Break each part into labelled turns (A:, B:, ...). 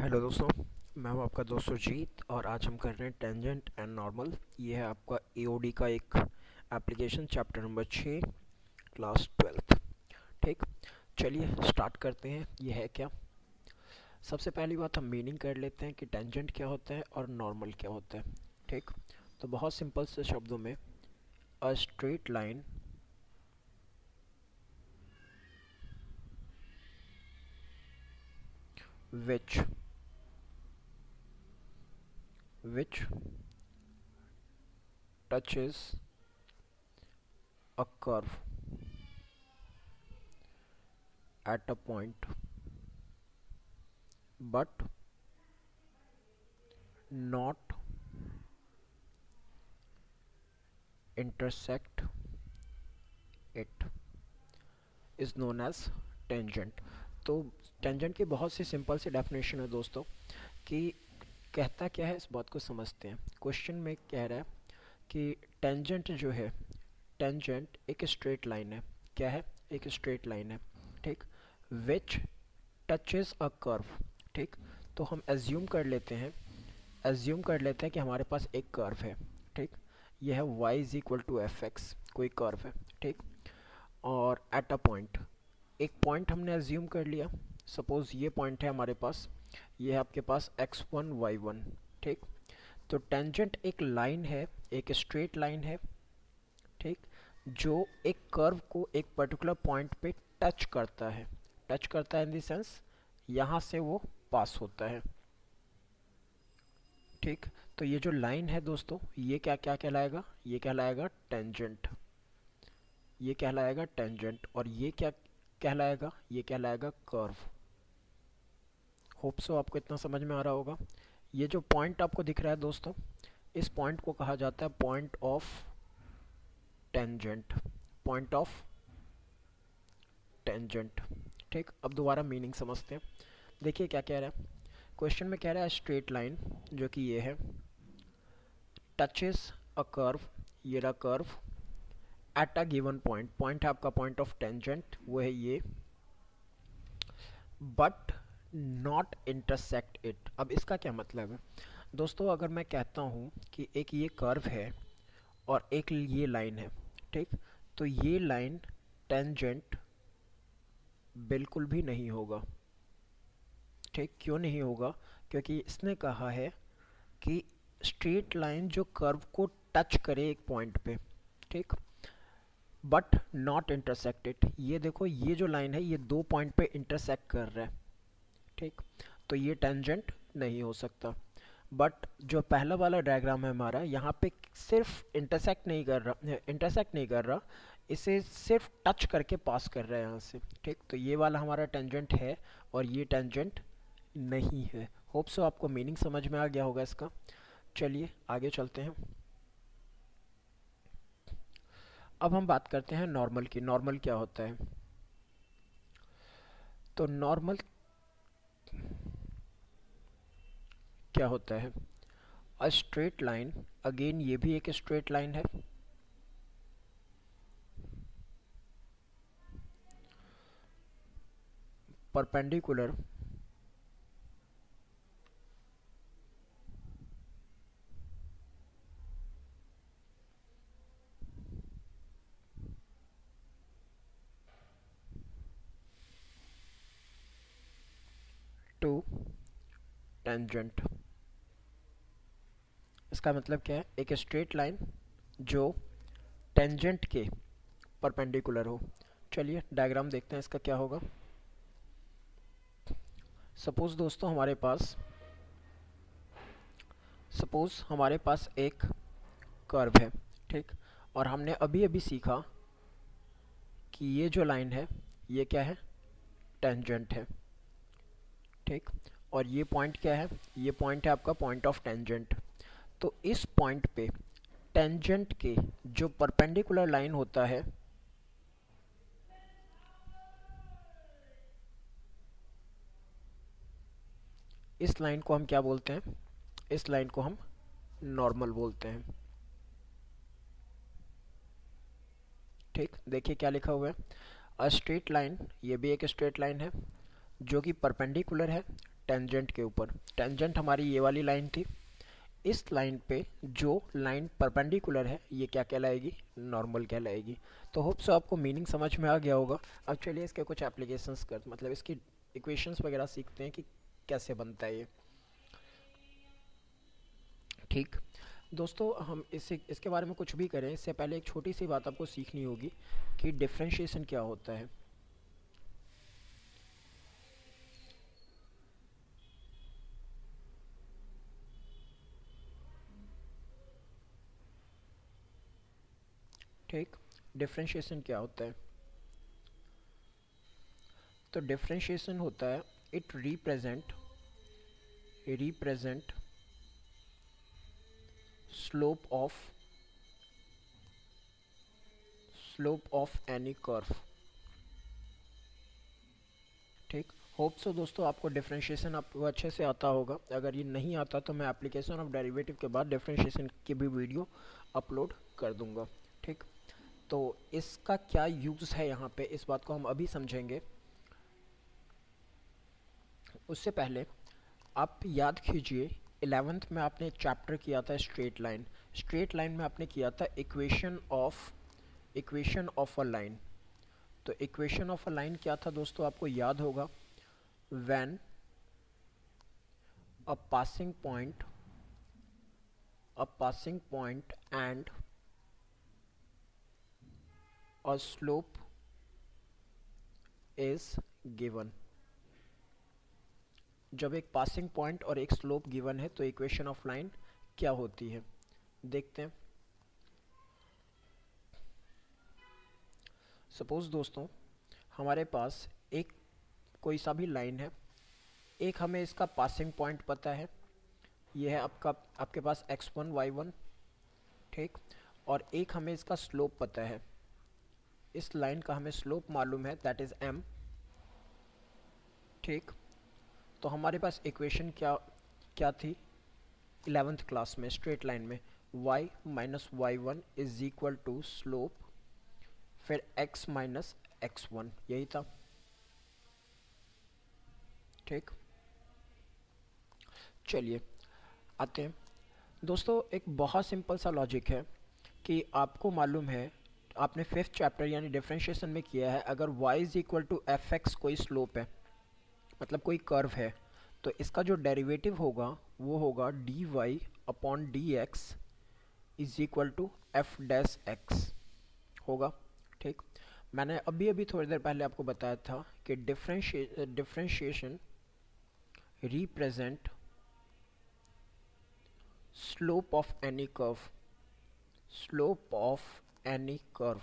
A: Hello दोस्तों। मैं हूं आपका दोस्त सुजीत और आज हम कर रहे हैं टेंजेंट एंड नॉर्मल। ये है आपका एओडी का एक application, chapter number 6, class 12th। ठीक, चलिए स्टार्ट करते हैं। ये है क्या? सबसे पहली बात हम मीनिंग कर लेते हैं कि टेंजेंट क्या होता है और नॉर्मल क्या होता है। ठीक, तो बहुत सिंपल से शब्दों में, a straight line which which touches a curve at a point but not intersect it is known as tangent। तो टेंजेंट की बहुत सी सिंपल सी डेफिनेशन है दोस्तों, कि कहता क्या है, इस बात को समझते हैं। क्वेश्चन में कह रहा है कि टेंजेंट जो है, टेंजेंट एक स्ट्रेट लाइन है। क्या है? एक स्ट्रेट लाइन है। ठीक, विच टचेस अ कर्व। ठीक, तो हम एज्यूम कर लेते हैं कि हमारे पास एक कर्व है। ठीक, यह है y is equal to f x, कोई कर्व है। ठीक, और एट अ पॉइंट, एक पॉइंट हमने एज्यूम कर लिया। सपोज ये पॉइंट है हमारे पास, ये है आपके पास x1 y1। ठीक, तो टेंजेंट एक लाइन है, एक स्ट्रेट लाइन है। ठीक, जो एक कर्व को एक पर्टिकुलर पॉइंट पे टच करता है। टच करता है इन द सेंस यहाँ से वो पास होता है। ठीक, तो ये जो लाइन है दोस्तों, ये क्या क्या कहलाएगा? ये कहलाएगा टेंजेंट। ये कहलाएगा टेंजेंट। और ये क्या कहलाएगा? ये कहलाएगा कर्व। होप सो आपको इतना समझ में आ रहा होगा। ये जो पॉइंट आपको दिख रहा है दोस्तों, इस पॉइंट को कहा जाता है point of tangent. Point of tangent. ठीक, अब दोबारा मीनिंग समझते हैं। देखिए क्या कह रहा है। क्वेश्चन में कह रहा है स्ट्रेट लाइन, जो कि ये है, टचेस अ कर्व, ये रहा curve, at a given point. Point है आपका पॉइंट ऑफ टेंजेंट, वो है ये, बट नॉट इंटरसेक्ट इट। अब इसका क्या मतलब है दोस्तों? अगर मैं कहता हूँ कि एक ये कर्व है और एक ये लाइन है, ठीक, तो ये लाइन टेंजेंट बिल्कुल भी नहीं होगा। ठीक, क्यों नहीं होगा? क्योंकि इसने कहा है कि स्ट्रेट लाइन जो कर्व को टच करे एक पॉइंट पे, ठीक, बट नॉट इंटरसेक्टेड। ये देखो, ये जो लाइन है ये दो पॉइंट पे इंटरसेक्ट कर रहा है। ठीक, तो ये टेंजेंट नहीं हो सकता। बट जो पहला वाला डायग्राम है हमारा, यहाँ पे सिर्फ इंटरसेक्ट नहीं कर रहा, इसे सिर्फ टच करके पास कर रहा है यहाँ से। ठीक, तो ये वाला हमारा टेंजेंट है और ये टेंजेंट नहीं है। होप सो आपको मीनिंग समझ में आ गया होगा इसका। चलिए आगे चलते हैं। अब हम बात करते हैं नॉर्मल की। नॉर्मल क्या होता है? तो नॉर्मल क्या होता है? अ स्ट्रेट लाइन, अगेन ये भी एक स्ट्रेट लाइन है, परपेंडिकुलर टू टेंजेंट। इसका मतलब क्या है? एक स्ट्रेट लाइन जो टेंजेंट के परपेंडिकुलर हो। चलिए डायग्राम देखते हैं इसका क्या होगा। सपोज दोस्तों हमारे पास एक कर्व है। ठीक, और हमने अभी अभी सीखा कि ये जो लाइन है ये क्या है? टेंजेंट है। ठीक, और ये पॉइंट क्या है? ये पॉइंट है आपका पॉइंट ऑफ टेंजेंट। तो इस पॉइंट पे टेंजेंट के जो परपेंडिकुलर लाइन होता है, इस लाइन को हम क्या बोलते हैं? इस लाइन को हम नॉर्मल बोलते हैं। ठीक, देखिए क्या लिखा हुआ है। अ स्ट्रेट लाइन, ये भी एक स्ट्रेट लाइन है जो कि परपेंडिकुलर है टेंजेंट के ऊपर। टेंजेंट हमारी ये वाली लाइन थी, इस लाइन पे जो लाइन परपेंडिकुलर है ये क्या कहलाएगी, नॉर्मल कहलाएगी। तो होप सो आपको मीनिंग समझ में आ गया होगा। अब चलिए इसके कुछ एप्लीकेशंस कर मतलब इसकी इक्वेशंस वगैरह सीखते हैं कि कैसे बनता है ये। ठीक दोस्तों, हम इसके बारे में कुछ भी करें इससे पहले एक छोटी सी बात आपको सीखनी होगी कि डिफरेंशिएशन क्या होता है। ठीक, डिफरेंशिएशन क्या होता है? तो डिफरेंशिएशन होता है it represent slope of any curve. ठीक, होप सो दोस्तों आपको डिफरेंशिएशन आपको अच्छे से आता होगा। अगर ये नहीं आता तो मैं एप्लीकेशन ऑफ डेरिवेटिव के बाद डिफरेंशिएशन की भी वीडियो अपलोड कर दूंगा। ठीक, तो इसका क्या यूज़ है यहाँ पे, इस बात को हम अभी समझेंगे। उससे पहले आप याद कीजिए 11th में आपने एक चैप्टर किया था स्ट्रेट लाइन। स्ट्रेट लाइन में आपने किया था इक्वेशन ऑफ अ लाइन। तो इक्वेशन ऑफ अ लाइन क्या था दोस्तों, आपको याद होगा, when a passing point and a slope is given. जब एक पासिंग पॉइंट और एक स्लोप गिवन है तो इक्वेशन ऑफ लाइन क्या होती है, देखते हैं। सपोज दोस्तों हमारे पास एक कोई सा भी लाइन है, एक हमें इसका पासिंग पॉइंट पता है, ये है आपके पास x1 y1। ठीक, और एक हमें इसका स्लोप पता है, इस लाइन का हमें स्लोप मालूम है, दैट इज m। ठीक, तो हमारे पास इक्वेशन क्या थी 11th क्लास में स्ट्रेट लाइन में, y minus y1 is equal to slope फिर x माइनस x1, यही था। ठीक, चलिए आते हैं दोस्तों। एक बहुत सिंपल सा लॉजिक है कि आपको मालूम है, आपने 5th चैप्टर यानी डिफरेंशिएशन में किया है, अगर y is equal to f x कोई स्लोप है, मतलब कोई कर्व है, तो इसका जो डेरिवेटिव होगा वो होगा d y upon d x is equal to f dash x होगा। ठीक, मैंने अभी थोड़ी देर पहले आपको बताया था कि differentiation represent slope of any curve.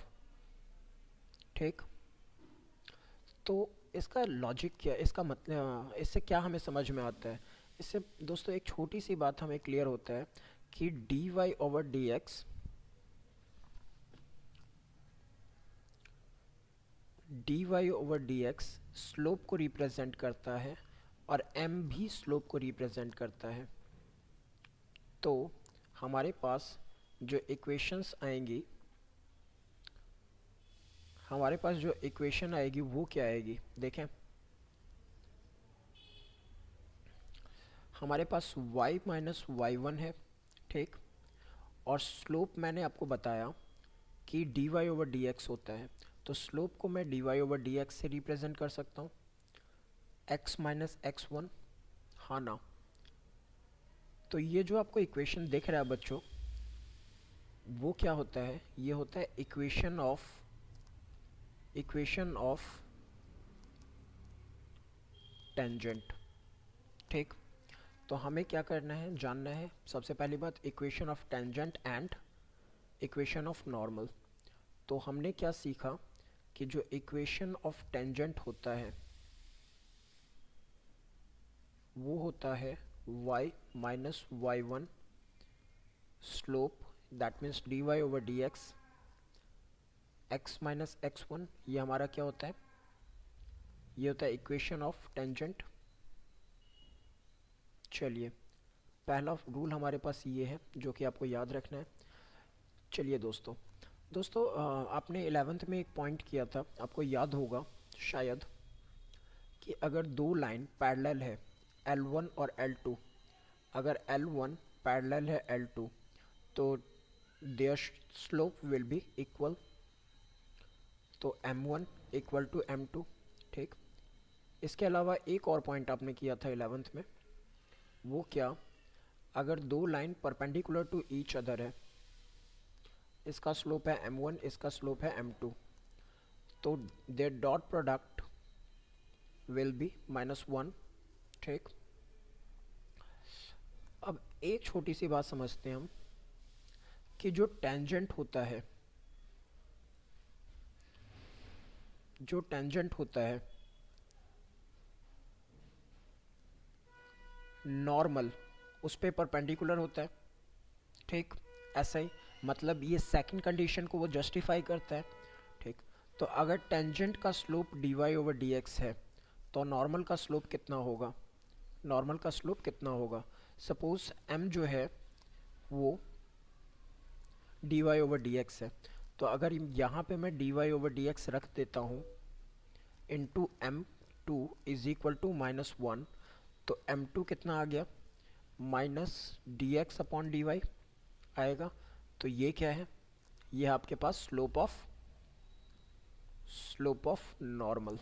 A: ठीक, तो इसका लॉजिक क्या, इसका मतलब इससे क्या हमें समझ में आता है, इससे दोस्तों एक छोटी सी बात हमें क्लियर होता है कि d y over d x slope को रिप्रेजेंट करता है और m भी स्लोप को रिप्रेजेंट करता है। तो हमारे पास जो इक्वेशंस आएंगी, हमारे पास जो इक्वेशन आएगी वो क्या आएगी, देखें। हमारे पास y माइनस y1 है। ठीक, और स्लोप मैंने आपको बताया कि d y over d x होता है, तो स्लोप को मैं d y over d x से रिप्रेजेंट कर सकता हूँ, x माइनस x1, हाँ ना। तो ये जो आपको इक्वेशन दिख रहा है बच्चों, वो क्या होता है, ये होता है इक्वेशन ऑफ टेंजेंट। ठीक, तो हमें क्या करना है, जानना है सबसे पहली बात equation of tangent and equation of normal. तो हमने क्या सीखा कि जो इक्वेशन ऑफ टेंजेंट होता है वो होता है y minus y1 slope, that means d y over d x, x minus x1, ये हमारा क्या होता है, ये होता है इक्वेशन ऑफ टेंजेंट। चलिए पहला रूल हमारे पास ये है जो कि आपको याद रखना है। चलिए दोस्तों आपने 11th में एक पॉइंट किया था, आपको याद होगा शायद, कि अगर दो लाइन पैरेलल है, L1 और L2, अगर L1 पैरेलल है L2 तो their slope will be equal, तो M1 इक्वल टू M2। ठीक, इसके अलावा एक और पॉइंट आपने किया था 11th में, वो क्या, अगर दो line perpendicular to each other है, इसका स्लोप है M1, इसका स्लोप है M2, तो their dot product will be -1। ठीक, अब एक छोटी सी बात समझते हैं हम कि जो टेंजेंट होता है, जो टेंजेंट होता है नॉर्मल उस पे परपेंडिकुलर होता है। ठीक, ऐसा ही मतलब ये सेकंड कंडीशन को वो जस्टिफाई करता है। ठीक, तो अगर टेंजेंट का स्लोप dy ओवर dx है तो नॉर्मल का स्लोप कितना होगा, नॉर्मल का स्लोप कितना होगा, सपोज m जो है वो dy ओवर dx है, तो अगर यहाँ पे मैं dy ओवर dx रख देता हूँ into m2 is equal to -1, तो m2 कितना आ गया, माइनस dx अपॉन dy आएगा। तो ये क्या है, ये आपके पास स्लोप ऑफ नॉर्मल,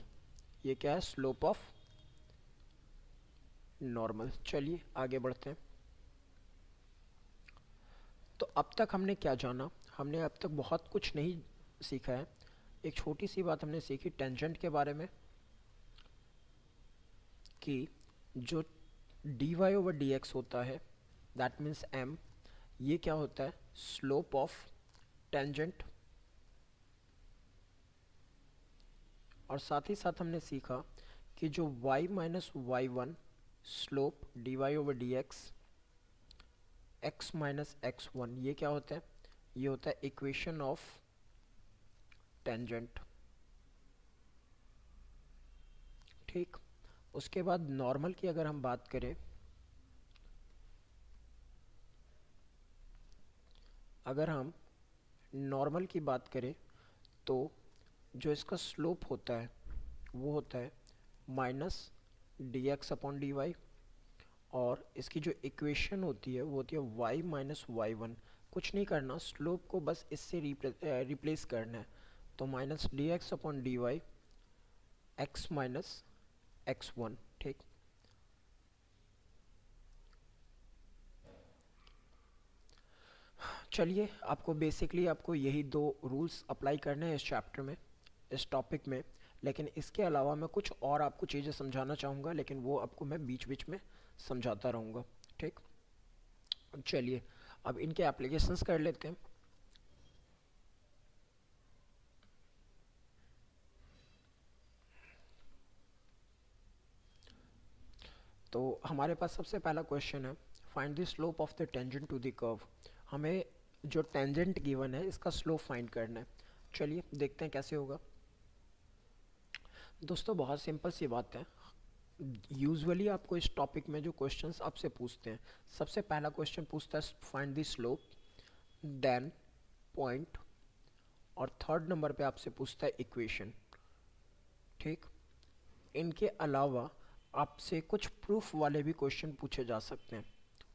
A: ये क्या है, स्लोप ऑफ नॉर्मल। चलिए आगे बढ़ते हैं। तो अब तक हमने क्या जाना, हमने अब तक बहुत कुछ नहीं सीखा है। एक छोटी सी बात हमने सीखी टेंजेंट के बारे में कि जो dy ओवर dx होता है दैट मीन्स m, ये क्या होता है, स्लोप ऑफ टेंजेंट। और साथ ही साथ हमने सीखा कि जो y minus y1 slope dy over dx x minus x1, ये क्या होता है, ये होता है इक्वेशन ऑफ टेंजेंट। ठीक, उसके बाद नॉर्मल की अगर हम बात करें, अगर हम नॉर्मल की बात करें तो जो इसका स्लोप होता है वो होता है माइनस dx अपॉन dy, और इसकी जो इक्वेशन होती है वो होती है y माइनस y1। कुछ नहीं करना, स्लोप को बस इससे रिप्लेस करना है, तो minus dx upon dy x minus x1। ठीक, चलिए आपको बेसिकली आपको यही दो रूल्स अप्लाई करने हैं इस चैप्टर में, इस टॉपिक में, लेकिन इसके अलावा मैं कुछ और आपको चीज़ें समझाना चाहूँगा, लेकिन वो आपको मैं बीच बीच में समझाता रहूँगा। ठीक, चलिए अब इनके एप्लीकेशंस कर लेते हैं। तो हमारे पास सबसे पहला क्वेश्चन है, find the slope of the tangent to the curve. हमें जो टेंजेंट गिवन है इसका स्लोप फाइंड करना है। चलिए देखते हैं कैसे होगा। दोस्तों बहुत सिंपल सी बात है, यूजुअली आपको इस टॉपिक में जो क्वेश्चंस आपसे पूछते हैं, सबसे पहला क्वेश्चन पूछता है find the slope, then point, और थर्ड नंबर पे आपसे पूछता है इक्वेशन। ठीक, इनके अलावा आपसे कुछ प्रूफ वाले भी क्वेश्चन पूछे जा सकते हैं,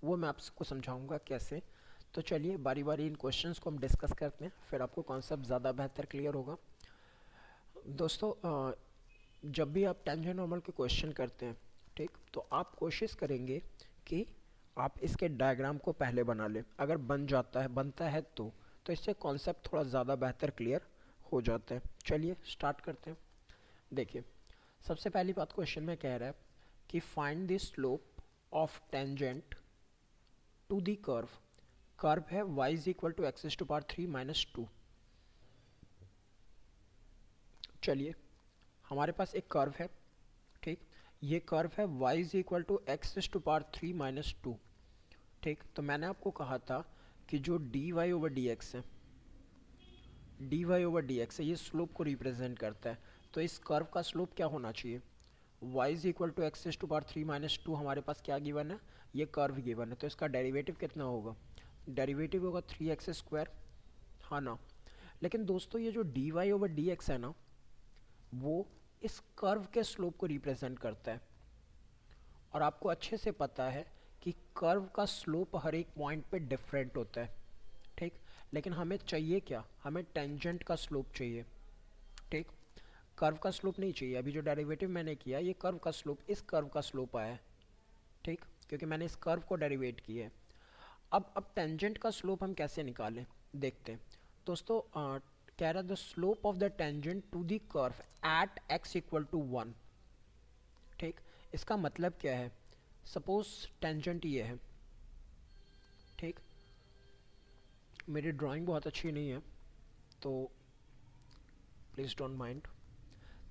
A: वो मैं आपको समझाऊंगा कैसे। तो चलिए बारी बारी इन क्वेश्चंस को हम डिस्कस करते हैं, फिर आपको कॉन्सेप्ट ज़्यादा बेहतर क्लियर होगा। दोस्तों जब भी आप टेंजेंट नॉर्मल के क्वेश्चन करते हैं, ठीक, तो आप कोशिश करेंगे कि आप इसके डायग्राम को पहले बना लें। अगर बनता है तो इससे कॉन्सेप्ट थोड़ा ज़्यादा बेहतर क्लियर हो जाता है। चलिए स्टार्ट करते हैं। देखिए सबसे पहली बात क्वेश्चन में कह रहा है कि find the slope of tangent to the curve. Curve है y is equal to x to power 3 minus 2। चलिए हमारे पास एक कर्व है, ठीक, ये कर्व है y is equal to x to power 3 minus 2। ठीक, तो मैंने आपको कहा था कि जो dy ओवर dx है, dy ओवर dx है, ये स्लोप को रिप्रेजेंट करता है। तो इस कर्व का स्लोप क्या होना चाहिए, y is equal to x to power 3 minus 2। हमारे पास क्या गिवन है, ये कर्व गिवन है, तो इसका डेरिवेटिव कितना होगा, डेरिवेटिव होगा 3x स्क्वायर, हाँ ना। लेकिन दोस्तों ये जो dy ओवर dx है ना, वो इस कर्व के स्लोप को रिप्रेजेंट करता है, और आपको अच्छे से पता है कि कर्व का स्लोप हर एक पॉइंट पे डिफरेंट होता है, ठीक। लेकिन हमें चाहिए क्या, हमें टेंजेंट का स्लोप चाहिए, ठीक। कर्व का स्लोप नहीं चाहिए। अभी जो डेरिवेटिव मैंने किया ये कर्व का स्लोप, इस कर्व का स्लोप आया है, ठीक, क्योंकि मैंने इस कर्व को डेरिवेट किया है। अब टेंजेंट का स्लोप हम कैसे निकालें, देखते हैं दोस्तों। कह रहा the slope of the tangent to the curve at x equal to 1, ठीक। इसका मतलब क्या है, सपोज टेंजेंट ये है, ठीक। मेरी ड्राइंग बहुत अच्छी नहीं है तो प्लीज़ डोंट माइंड।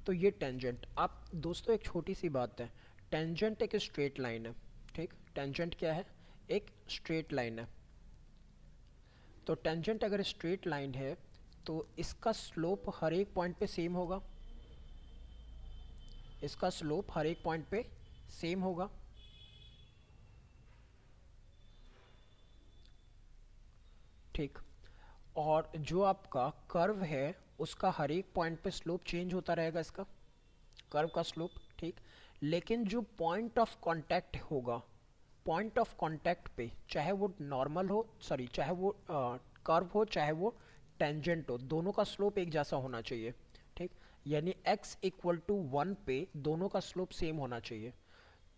A: तो ये टेंजेंट, आप दोस्तों एक छोटी सी बात है, टेंजेंट एक स्ट्रेट लाइन है, ठीक। टेंजेंट क्या है, एक स्ट्रेट लाइन है। तो टेंजेंट अगर स्ट्रेट लाइन है तो इसका स्लोप हर एक पॉइंट पे सेम होगा, इसका स्लोप हर एक पॉइंट पे सेम होगा, ठीक। और जो आपका कर्व है उसका हर एक पॉइंट पे स्लोप चेंज होता रहेगा, इसका कर्व का स्लोप, ठीक। लेकिन जो पॉइंट ऑफ कांटेक्ट होगा, पॉइंट ऑफ कांटेक्ट पे चाहे वो नॉर्मल हो, सॉरी चाहे वो कर्व हो चाहे वो टेंजेंट हो, दोनों का स्लोप एक जैसा होना चाहिए, ठीक। यानी x इक्वल टू 1 पे दोनों का स्लोप सेम होना चाहिए।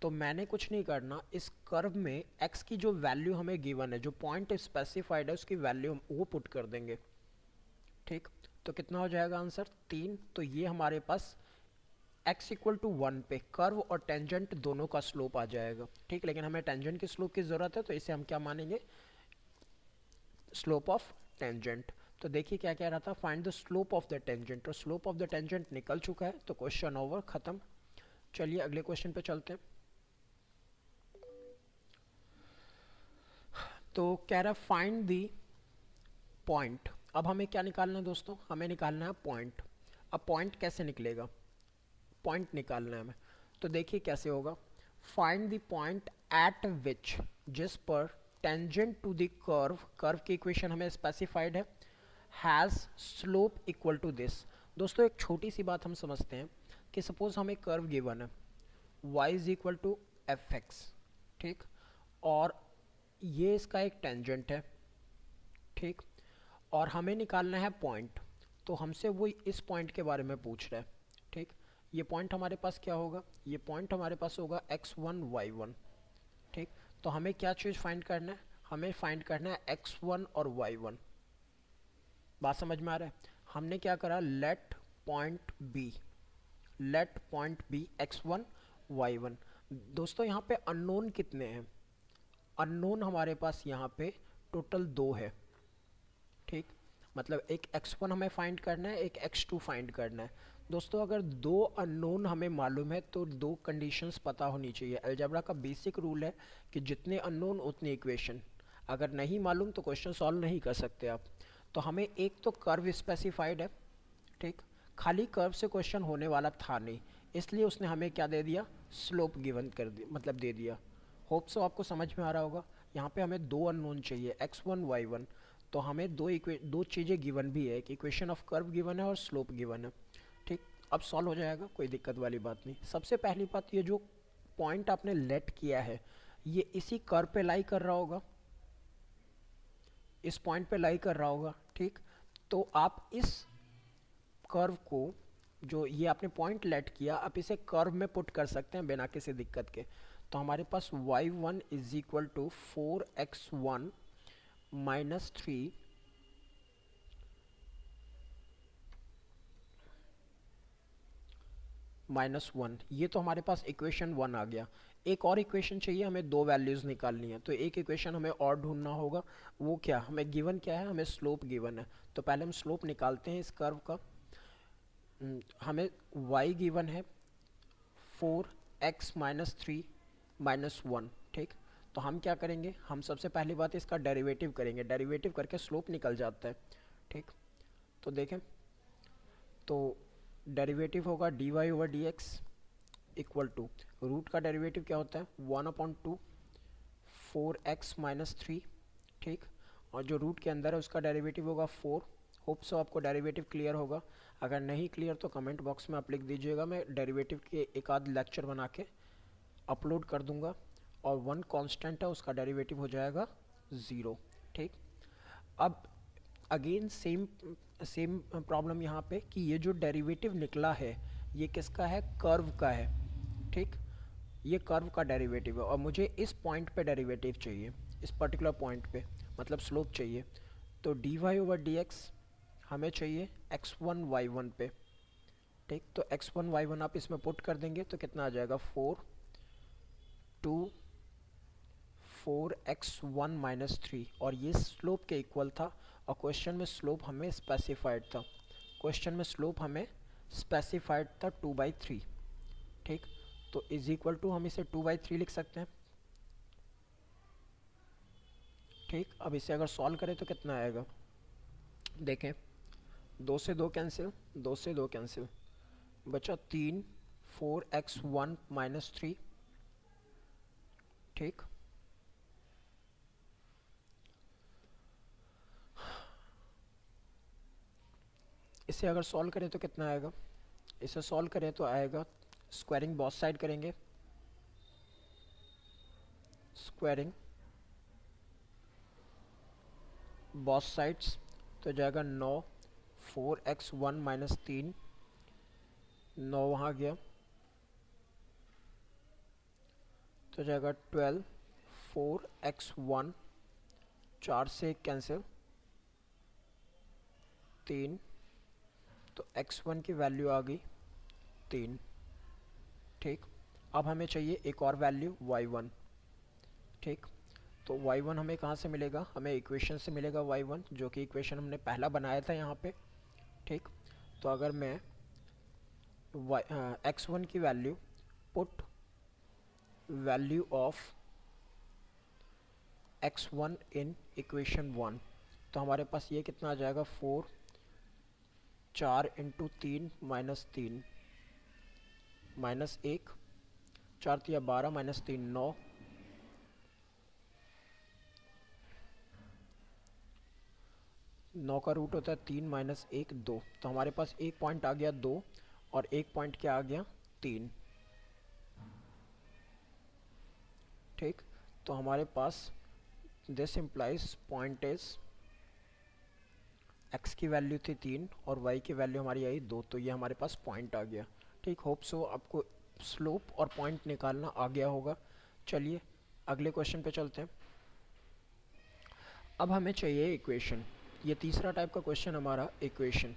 A: तो मैंने कुछ नहीं करना, इस कर्व में x की जो वैल्यू हमें गिवन है, जो पॉइंट स्पेसिफाइड है उसकी वैल्यू हम वो पुट कर देंगे, ठीक। तो कितना हो जाएगा आंसर 3। तो ये हमारे पास x इक्वल टू 1 पे कर्व और टेंजेंट दोनों का स्लोप आ जाएगा, ठीक। लेकिन हमें टेंजेंट की स्लोप की ज़रूरत है तो इसे हम क्या मानेंगे, स्लोप ऑफ टेंजेंट। तो देखिए क्या कह रहा था, find the slope of the tangent, और स्लोप ऑफ द टेंजेंट निकल चुका है, तो क्वेश्चन ओवर, खत्म। चलिए अगले क्वेश्चन पे चलते हैं। तो कह रहा है फाइंड दी पॉइंट। अब हमें क्या निकालना है दोस्तों, हमें निकालना है पॉइंट। अब पॉइंट कैसे निकलेगा, पॉइंट निकालना है हमें। तो देखिए कैसे होगा, find the point at which, जिस पर tangent to the curve, curve की इक्वेशन हमें स्पेसिफाइड है, has slope equal to this. दोस्तों एक छोटी सी बात हम समझते हैं कि सपोज हमें कर्व गिवन है y is equal to f x, ठीक। और ये इसका एक टेंजेंट है, ठीक। और हमें निकालना है पॉइंट, तो हमसे वो इस पॉइंट के बारे में पूछ रहा है, ठीक। ये पॉइंट हमारे पास क्या होगा, ये पॉइंट हमारे पास होगा x1 y1, ठीक। तो हमें क्या चीज़ फाइंड करना है, हमें फाइंड करना है x1 और y1। बात समझ में आ रहा है। हमने क्या करा, late point be x1 y1। दोस्तों यहाँ पे अननोन कितने हैं, अननोन हमारे पास यहाँ पे टोटल 2 है, ठीक। मतलब एक x1 हमें फाइंड करना है, एक x2 फाइंड करना है। दोस्तों अगर 2 अननोन हमें मालूम है तो 2 कंडीशंस पता होनी चाहिए। अलजेब्रा का बेसिक रूल है कि जितने अननोन उतनी इक्वेशन, अगर नहीं मालूम तो क्वेश्चन सॉल्व नहीं कर सकते आप। तो हमें एक तो कर्व स्पेसिफाइड है, ठीक। खाली कर्व से क्वेश्चन होने वाला था नहीं, इसलिए उसने हमें क्या दे दिया, स्लोप गिवन कर दिया, मतलब दे दिया। होप सो आपको समझ में आ रहा होगा। यहाँ पे हमें 2 अननोन चाहिए, x1 y1। तो हमें दो चीज़ें गिवन भी है, एक इक्वेशन ऑफ कर्व गिवन है और स्लोप गिवन है, ठीक। अब सॉल्व हो जाएगा, कोई दिक्कत वाली बात नहीं। सबसे पहली बात, ये जो पॉइंट आपने लेट किया है ये इसी कर्व पे लाई कर रहा होगा, इस पॉइंट पे लाई कर रहा होगा, ठीक। तो आप इस कर्व को, जो ये आपने पॉइंट लेट किया, आप इसे कर्व में पुट कर सकते हैं बिना किसी दिक्कत के। तो हमारे पास y1 is equal to 4x1 minus 3 minus 1, ये तो हमारे पास इक्वेशन 1 आ गया। एक और इक्वेशन चाहिए, हमें 2 वैल्यूज़ निकालनी है, तो एक इक्वेशन हमें और ढूंढना होगा। वो क्या, हमें गिवन क्या है, हमें स्लोप गिवन है। तो पहले हम स्लोप निकालते हैं इस कर्व का। हमें y गिवन है 4x माइनस 3 माइनस 1, ठीक। तो हम क्या करेंगे, हम सबसे पहली बात इसका डेरिवेटिव करेंगे, डेरिवेटिव करके स्लोप निकल जाता है, ठीक। तो देखें, तो डेरिवेटिव होगा dy over dx equal to, root का डेरिवेटिव क्या होता है 1/2 4x माइनस 3, ठीक। और जो रूट के अंदर है उसका डेरिवेटिव होगा 4। होप सो आपको डेरिवेटिव क्लियर होगा। अगर नहीं क्लियर तो कमेंट बॉक्स में आप लिख दीजिएगा, मैं डेरिवेटिव के एक आध लेक्चर बना के अपलोड कर दूंगा और वन कांस्टेंट है उसका डेरिवेटिव हो जाएगा 0। ठीक, अब अगेन सेम सेम प्रॉब्लम यहाँ पे कि ये जो डेरिवेटिव निकला है ये किसका है, कर्व का है। ठीक, ये कर्व का डेरिवेटिव है और मुझे इस पॉइंट पे डेरिवेटिव चाहिए, इस पर्टिकुलर पॉइंट पे, मतलब स्लोप चाहिए। तो dy/dx हमें चाहिए x1y1 पे। ठीक, तो x1y1 आप इसमें पुट कर देंगे तो कितना आ जाएगा, 4x1 - 3, और ये स्लोप के इक्वल था। और क्वेश्चन में स्लोप हमें स्पेसिफाइड था, क्वेश्चन में स्लोप हमें स्पेसिफाइड था 2/3। ठीक, तो इज इक्वल टू हम इसे 2/3 लिख सकते हैं। ठीक, अब इसे अगर सॉल्व करें तो कितना आएगा, देखें, 2 से 2 कैंसिल, 2 से 2 कैंसिल, बचा 3, 4x1 - 3। ठीक, इसे अगर सॉल्व करें तो कितना आएगा, इसे सॉल्व करें तो आएगा, स्क्वायरिंग बोथ साइड करेंगे, स्क्वायरिंग बोथ साइड्स तो जाएगा 9, 4x1 - 3, 9 वहाँ गया तो जाएगा 12, 4x1, 4 से कैंसिल, 3, तो x1 की वैल्यू आ गई 3। ठीक, अब हमें चाहिए एक और वैल्यू y1। ठीक, तो y1 हमें कहाँ से मिलेगा, हमें इक्वेशन से मिलेगा y1, जो कि इक्वेशन हमने पहला बनाया था यहाँ पे। ठीक, तो अगर मैं x1 की value put value of x1 in equation 1, तो हमारे पास ये कितना आ जाएगा, 4, 4 × 3 - 3 -1, 4 3 12 -3 9, 9 का रूट होता है 3 - 1 2, तो हमारे पास एक पॉइंट आ गया 2 और एक पॉइंट क्या आ गया 3। ठीक, तो हमारे पास this implies point is, x की वैल्यू थी 3 और y की वैल्यू हमारी आई 2, तो ये हमारे पास पॉइंट आ गया। ठीक, होप सो आपको स्लोप और पॉइंट निकालना आ गया होगा। चलिए अगले क्वेश्चन पे चलते हैं। अब हमें चाहिए इक्वेशन, ये तीसरा टाइप का क्वेश्चन हमारा इक्वेशन।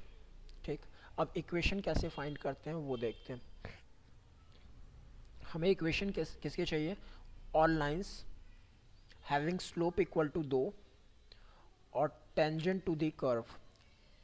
A: ठीक, अब इक्वेशन कैसे फाइंड करते हैं वो देखते हैं। हमें इक्वेशन किसके चाहिए, all lines having slope equal to 2 और टेंजेंट टू द कर्व।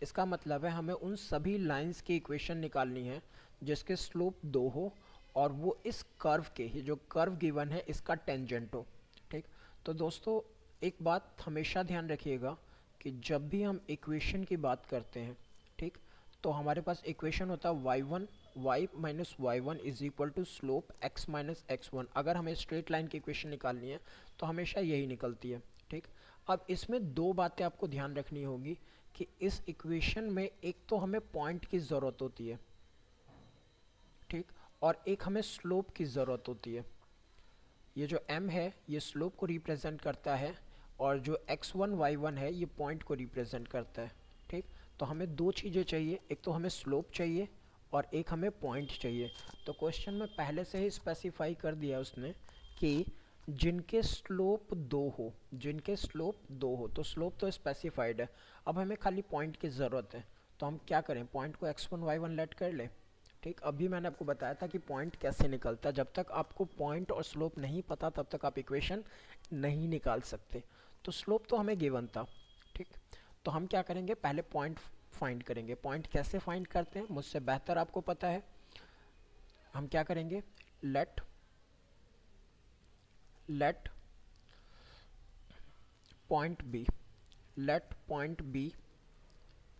A: इसका मतलब है हमें उन सभी लाइंस की इक्वेशन निकालनी है जिसके स्लोप 2 हो और वो इस कर्व के, ये जो कर्व गिवन है इसका टेंजेंट हो। ठीक, तो दोस्तों एक बात हमेशा ध्यान रखिएगा कि जब भी हम इक्वेशन की बात करते हैं, ठीक, तो हमारे पास इक्वेशन होता है y1 y - y1 is equal to slope x - x1। अगर हमें स्ट्रेट लाइन की इक्वेशन निकालनी है तो हमेशा यही निकलती है। ठीक, अब इसमें दो बातें आपको ध्यान रखनी होगी कि इस इक्वेशन में एक तो हमें पॉइंट की ज़रूरत होती है, ठीक, और एक हमें स्लोप की ज़रूरत होती है। ये जो m है ये स्लोप को रिप्रेजेंट करता है और जो x1 y1 है ये पॉइंट को रिप्रेजेंट करता है। ठीक, तो हमें दो चीज़ें चाहिए, एक तो हमें स्लोप चाहिए और एक हमें पॉइंट चाहिए। तो क्वेश्चन में पहले से ही स्पेसिफाई कर दिया उसने कि जिनके स्लोप 2 हो, जिनके स्लोप 2 हो, तो स्लोप तो स्पेसिफाइड है। अब हमें खाली पॉइंट की ज़रूरत है, तो हम क्या करें, पॉइंट को x1 y1 लेट कर लें। ठीक, अभी मैंने आपको बताया था कि पॉइंट कैसे निकलता है। जब तक आपको पॉइंट और स्लोप नहीं पता तब तक आप इक्वेशन नहीं निकाल सकते। तो स्लोप तो हमें गिवन था। ठीक, तो हम क्या करेंगे, पहले पॉइंट फाइंड करेंगे। पॉइंट कैसे फाइंड करते हैं मुझसे बेहतर आपको पता है। हम क्या करेंगे, let point be, let point be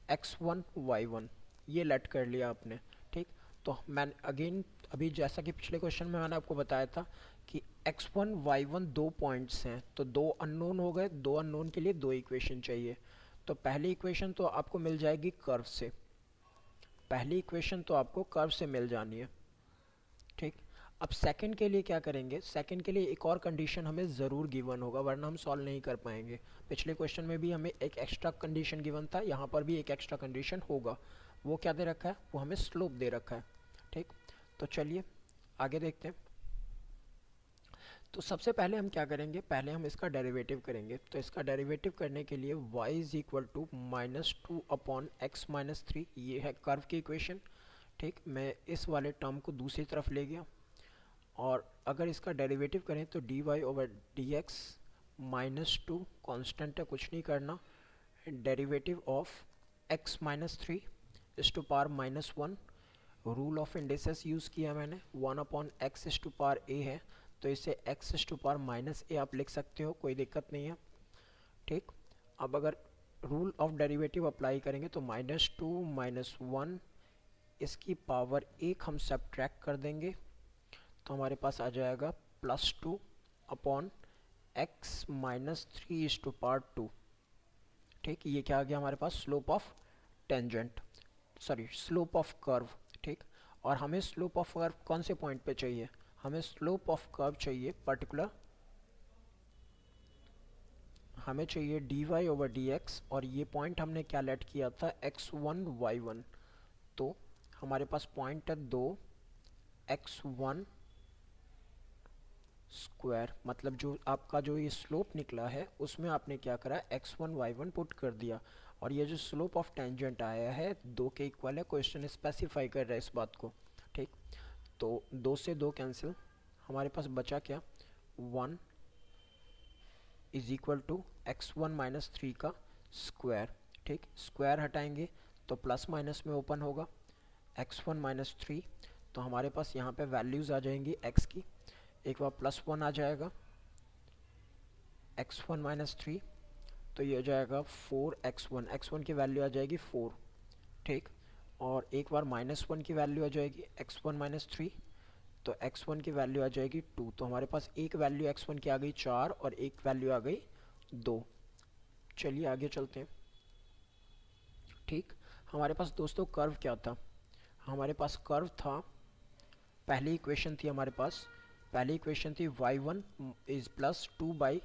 A: x1 y1, ये लेट कर लिया आपने। ठीक, तो मैं अगेन अभी जैसा कि पिछले क्वेश्चन में मैंने आपको बताया था कि x1 y1 दो पॉइंट्स हैं, तो दो अननोन हो गए, दो अननोन के लिए दो इक्वेशन चाहिए। तो पहली इक्वेशन तो आपको मिल जाएगी कर्व से, पहली इक्वेशन तो आपको कर्व से मिल जानी है। ठीक, अब सेकंड के लिए क्या करेंगे, सेकंड के लिए एक और कंडीशन हमें ज़रूर गिवन होगा वरना हम सॉल्व नहीं कर पाएंगे। पिछले क्वेश्चन में भी हमें एक एक्स्ट्रा कंडीशन गिवन था, यहाँ पर भी एक एक्स्ट्रा कंडीशन होगा। वो क्या दे रखा है, वो हमें स्लोप दे रखा है। ठीक, तो चलिए आगे देखते हैं। तो सबसे पहले हम क्या करेंगे, पहले हम इसका डेरिवेटिव करेंगे। तो इसका डेरिवेटिव करने के लिए y is equal to -2 upon x minus 3, ये है कर्व की इक्वेशन। ठीक, मैं इस वाले टर्म को दूसरी तरफ ले गया और अगर इसका डेरिवेटिव करें तो dy over d x -2 constant है, कुछ नहीं करना, derivative of x minus 3 is to power -1। Rule of indices use किया मैंने, 1 upon x is to power a है, तो इसे x is to power -a आप लिख सकते हो, कोई दिक्कत नहीं है। ठीक, अब अगर रूल ऑफ डेरिवेटिव अप्लाई करेंगे तो -2 -1 इसकी पावर 1 हम सब्ट्रैक्ट कर देंगे, तो हमारे पास आ जाएगा +2 upon x minus 3 is to power 2। ठीक, ये क्या आ गया हमारे पास, slope of tangent, sorry slope of curve. ठीक, और हमें स्लोप ऑफ कर्व कौन से पॉइंट पे चाहिए, हमें स्लोप ऑफ कर्व चाहिए पर्टिकुलर, हमें चाहिए dy ओवर dx, और ये पॉइंट हमने क्या लेट किया था, x1 y1। तो हमारे पास पॉइंट है 2 x1 स्क्वायर, मतलब जो आपका जो ये स्लोप निकला है उसमें आपने क्या करा, x1 y1 पुट कर दिया, और ये जो स्लोप ऑफ टेंजेंट आया है 2 के इक्वल है, क्वेश्चन स्पेसिफाई कर रहा है इस बात को। ठीक, तो 2 से 2 कैंसिल, हमारे पास बचा क्या, 1 is equal to x1 minus 3 का स्क्वायर। ठीक, स्क्वायर हटाएंगे तो प्लस माइनस में ओपन होगा, x1 माइनस 3, तो हमारे पास यहाँ पे वैल्यूज़ आ जाएंगी x की, एक बार +1 आ जाएगा x1 माइनस 3, तो ये हो जाएगा 4x1, x1 की वैल्यू आ जाएगी 4। ठीक, और एक बार -1 की वैल्यू आ जाएगी x1 माइनस 3, तो x1 की वैल्यू आ जाएगी 2, तो हमारे पास एक वैल्यू x1 की आ गई 4 और एक वैल्यू आ गई 2। चलिए आगे चलते हैं। ठीक, हमारे पास दोस्तों कर्व क्या था, हमारे पास कर्व था, पहली इक्वेशन थी हमारे पास, पहली इक्वेशन थी y1 is +2 by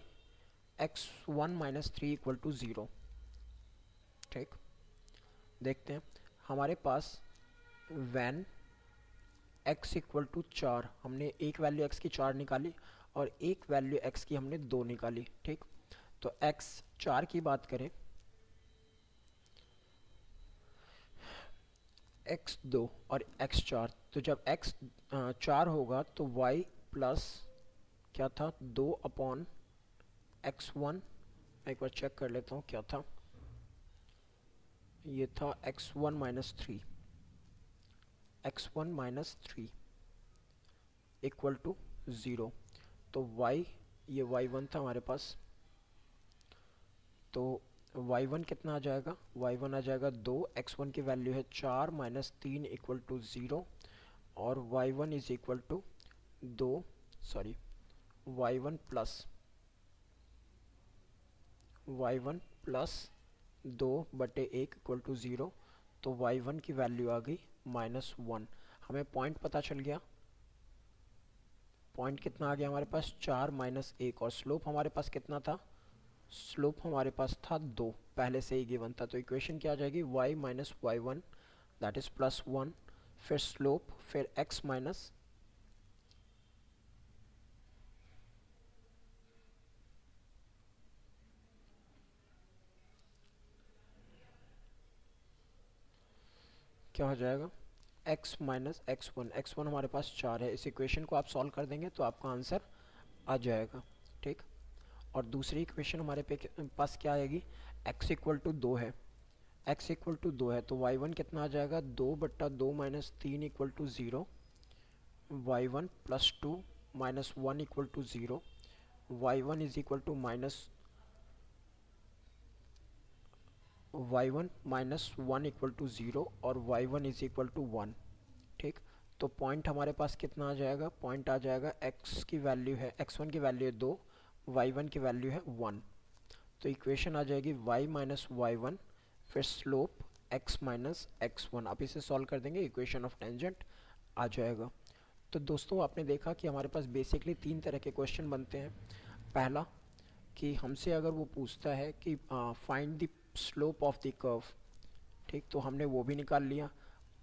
A: x1 minus 3 equal to 0। ठीक, देखते हैं हमारे पास वैन x इक्वल टू 4, हमने एक वैल्यू x की 4 निकाली और एक वैल्यू x की हमने 2 निकाली। ठीक, तो x 4 की बात करें, x 2 और x 4, तो जब x 4 होगा तो y प्लस क्या था 2 अपॉन x1, मैं एक बार चेक कर लेता हूँ क्या था, ये था x1 minus 3, x1 minus 3 equal to 0, तो y, ये y1 था हमारे पास, तो y1 कितना आ जाएगा, y1 आ जाएगा 2, x1 की वैल्यू है 4 माइनस 3 इक्वल टू 0, और y1 is equal to 2, sorry y1 plus 2/1 equal to 0, तो y1 की वैल्यू आ गई -1। हमें पॉइंट पता चल गया, पॉइंट कितना आ गया हमारे पास 4 माइनस 1, और स्लोप हमारे पास कितना था, स्लोप हमारे पास था 2, पहले से ही गिवन था, तो इक्वेशन क्या आ जाएगी, y minus y1 that is +1, फिर स्लोप, फिर x माइनस क्या हो जाएगा, x माइनस x1 हमारे पास 4 है, इस इक्वेशन को आप सॉल्व कर देंगे तो आपका आंसर आ जाएगा। ठीक, और दूसरी इक्वेशन हमारे पास क्या आएगी, x इक्वल टू 2 है, x इक्वल टू 2 है, तो y1 कितना आ जाएगा, 2/2 minus 3 equal to 0, y1 plus 2 minus 1 equal to 0, y1 is equal to y1 minus 1 equal to 0, और y1 इज इक्वल टू 1। ठीक, तो पॉइंट हमारे पास कितना आ जाएगा, पॉइंट आ जाएगा x की वैल्यू है, x1 की वैल्यू है 2, y1 की वैल्यू है 1, तो इक्वेशन आ जाएगी y माइनस y1, फिर स्लोप x माइनस x1, आप इसे सॉल्व कर देंगे, इक्वेशन ऑफ टेंजेंट आ जाएगा। तो दोस्तों आपने देखा कि हमारे पास बेसिकली तीन तरह के क्वेश्चन बनते हैं। पहला कि हमसे अगर वो पूछता है कि find the slope of the curve, ठीक, तो हमने वो भी निकाल लिया।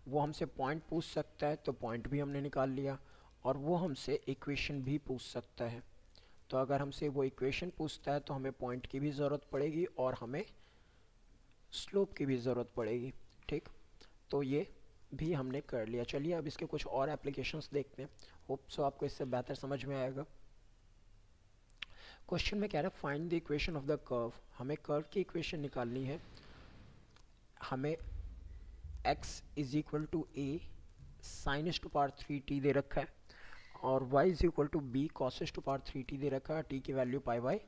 A: वो हमसे पॉइंट पूछ सकता है तो पॉइंट भी हमने निकाल लिया। और वो हमसे इक्वेशन भी पूछ सकता है। तो अगर हमसे वो इक्वेशन पूछता है तो हमें पॉइंट की भी ज़रूरत पड़ेगी और हमें स्लोप की भी ज़रूरत पड़ेगी। ठीक, तो ये भी हमने कर लिया। चलिए अब इसके कुछ और एप्लीकेशंस देखते हैं। होप सो आपको इससे बेहतर समझ में आएगा। क्वेश्चन में कह रहा है find the equation of the curve. हमें कर्व की इक्वेशन निकालनी है। हमें x is equal to a sine is to power 3t दे रखा है और y is equal to b cos is to power 3t दे रखा है। t की वैल्यू पाई बाई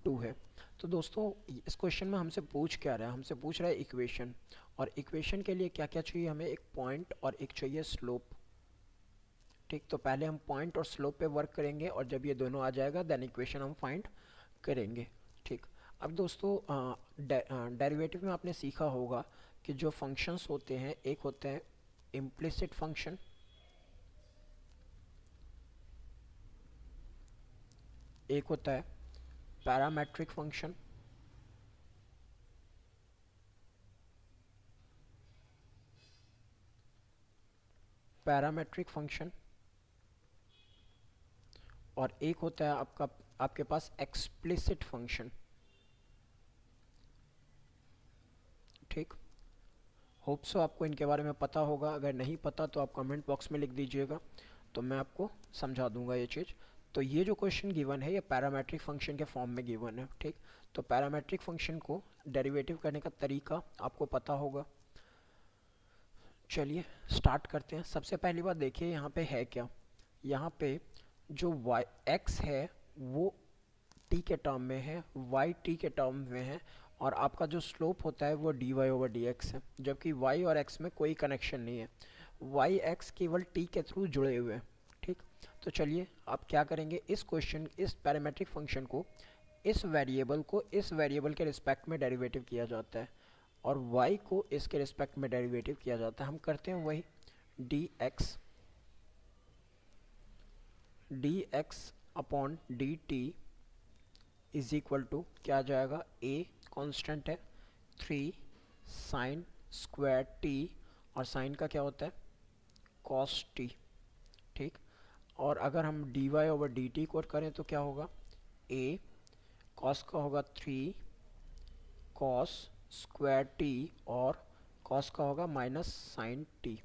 A: 2 है। तो दोस्तों इस क्वेश्चन में हमसे पूछ क्या रहा है, हमसे पूछ रहा है इक्वेशन। और इक्वेशन के लिए क्या क्या चाहिए, हमें एक पॉइंट और एक चाहिए स्लोप। ठीक, तो पहले हम पॉइंट और स्लोप पे वर्क करेंगे और जब ये दोनों आ जाएगा देन इक्वेशन हम फाइंड करेंगे। ठीक, अब दोस्तों डेरिवेटिव में आपने सीखा होगा कि जो फंक्शंस होते हैं, एक होते हैं इम्प्लिसिट फंक्शन, एक होता है पैरामेट्रिक फंक्शन, पैरामेट्रिक फंक्शन और एक होता है आपके पास एक्सप्लिसिट फंक्शन। ठीक, होप सो आपको इनके बारे में पता होगा। अगर नहीं पता तो आप कमेंट बॉक्स में लिख दीजिएगा तो मैं आपको समझा दूंगा ये चीज़। तो ये जो क्वेश्चन गिवन है ये पैरामेट्रिक फंक्शन के फॉर्म में गिवन है। ठीक, तो पैरामेट्रिक फंक्शन को डेरिवेटिव करने का तरीका आपको पता होगा। चलिए स्टार्ट करते हैं। सबसे पहली बात देखिए यहाँ पे है क्या। यहाँ पे जो x है वो t के टर्म में है, y t के टर्म में है और आपका जो स्लोप होता है वो dy ओवर dx है, जबकि y और x में कोई कनेक्शन नहीं है। y x केवल t के थ्रू जुड़े हुए हैं। ठीक, तो चलिए आप क्या करेंगे, इस क्वेश्चन इस पैरामेट्रिक फंक्शन को इस वेरिएबल के रिस्पेक्ट में डेरिवेटिव किया जाता है और y को इसके रिस्पेक्ट में डेरिवेटिव किया जाता है। हम करते हैं वही dx अपॉन dt इज इक्वल टू क्या आ जाएगा, a कांस्टेंट है 3 साइन स्क्वायर t और साइन का क्या होता है cos t। ठीक, और अगर हम dy ओवर dt कोट करें तो क्या होगा, a cos का होगा 3 cos स्क्वायर t और cos का होगा माइनस साइन t,